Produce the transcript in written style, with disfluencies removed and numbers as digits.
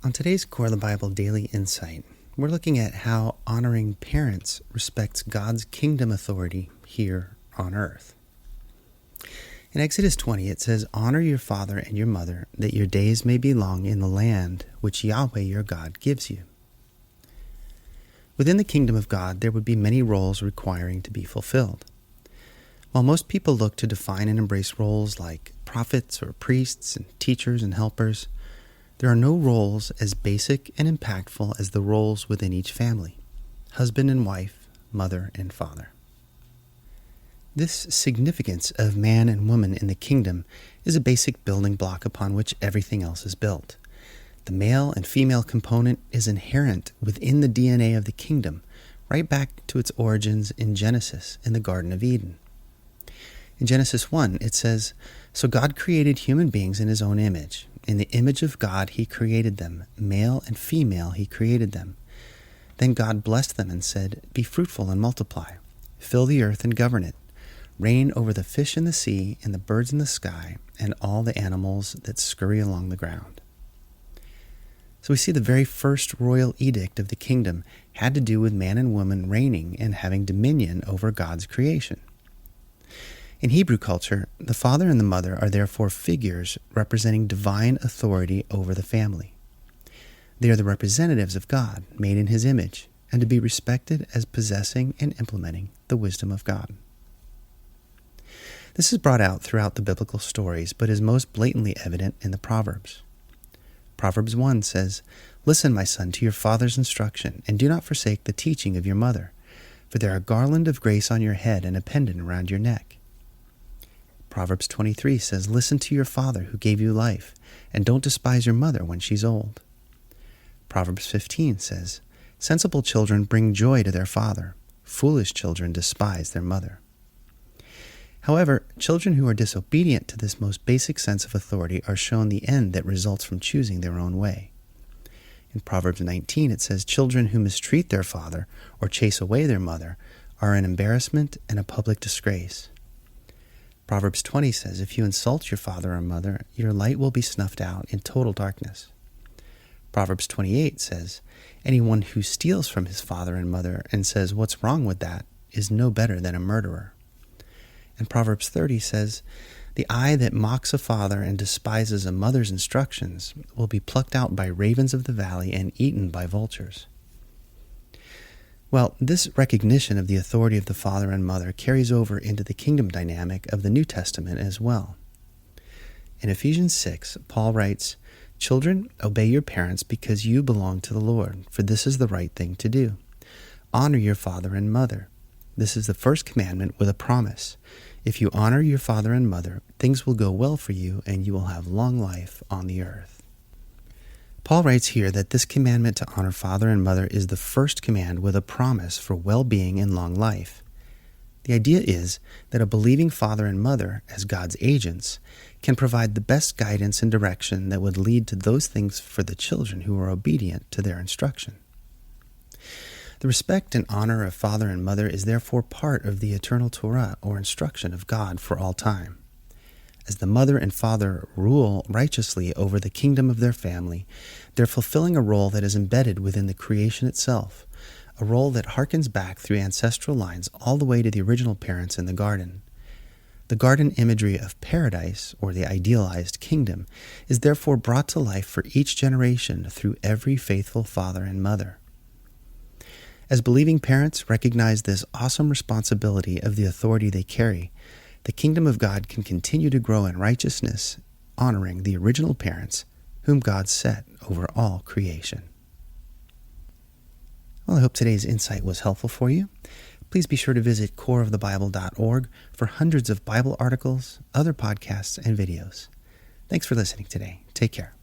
On today's Core of the Bible Daily Insight, we're looking at how honoring parents respects God's kingdom authority here on earth. In Exodus 20, it says, "Honor your father and your mother, that your days may be long in the land which Yahweh your God gives you." Within the kingdom of God, there would be many roles requiring to be fulfilled. While most people look to define and embrace roles like prophets or priests and teachers and helpers, there are no roles as basic and impactful as the roles within each family: husband and wife, mother and father. This significance of man and woman in the kingdom is a basic building block upon which everything else is built. The male and female component is inherent within the DNA of the kingdom, right back to its origins in Genesis in the Garden of Eden. In Genesis 1, it says, "So God created human beings in his own image. In the image of God he created them. Male and female he created them. Then God blessed them and said, 'Be fruitful and multiply. Fill the earth and govern it. Reign over the fish in the sea and the birds in the sky and all the animals that scurry along the ground.'" So we see the very first royal edict of the kingdom had to do with man and woman reigning and having dominion over God's creation. In Hebrew culture, the father and the mother are therefore figures representing divine authority over the family. They are the representatives of God, made in his image, and to be respected as possessing and implementing the wisdom of God. This is brought out throughout the biblical stories, but is most blatantly evident in the Proverbs. Proverbs 1 says, "Listen, my son, to your father's instruction, and do not forsake the teaching of your mother, for there are a garland of grace on your head and a pendant around your neck." Proverbs 23 says, "Listen to your father who gave you life, and don't despise your mother when she's old." Proverbs 15 says, "Sensible children bring joy to their father. Foolish children despise their mother." However, children who are disobedient to this most basic sense of authority are shown the end that results from choosing their own way. In Proverbs 19 it says, "Children who mistreat their father or chase away their mother are an embarrassment and a public disgrace." Proverbs 20 says, "If you insult your father or mother, your light will be snuffed out in total darkness." Proverbs 28 says, "Anyone who steals from his father and mother and says, 'What's wrong with that?' is no better than a murderer." And Proverbs 30 says, "The eye that mocks a father and despises a mother's instructions will be plucked out by ravens of the valley and eaten by vultures." Well, this recognition of the authority of the father and mother carries over into the kingdom dynamic of the New Testament as well. In Ephesians 6, Paul writes, "Children, obey your parents because you belong to the Lord, for this is the right thing to do. Honor your father and mother. This is the first commandment with a promise. If you honor your father and mother, things will go well for you and you will have long life on the earth." Paul writes here that this commandment to honor father and mother is the first command with a promise for well-being and long life. The idea is that a believing father and mother, as God's agents, can provide the best guidance and direction that would lead to those things for the children who are obedient to their instruction. The respect and honor of father and mother is therefore part of the eternal Torah, or instruction of God for all time. As the mother and father rule righteously over the kingdom of their family, they're fulfilling a role that is embedded within the creation itself, a role that harkens back through ancestral lines all the way to the original parents in the garden. The garden imagery of paradise, or the idealized kingdom, is therefore brought to life for each generation through every faithful father and mother. As believing parents recognize this awesome responsibility of the authority they carry, the kingdom of God can continue to grow in righteousness, honoring the original parents whom God set over all creation. Well, I hope today's insight was helpful for you. Please be sure to visit coreofthebible.org for hundreds of Bible articles, other podcasts, and videos. Thanks for listening today. Take care.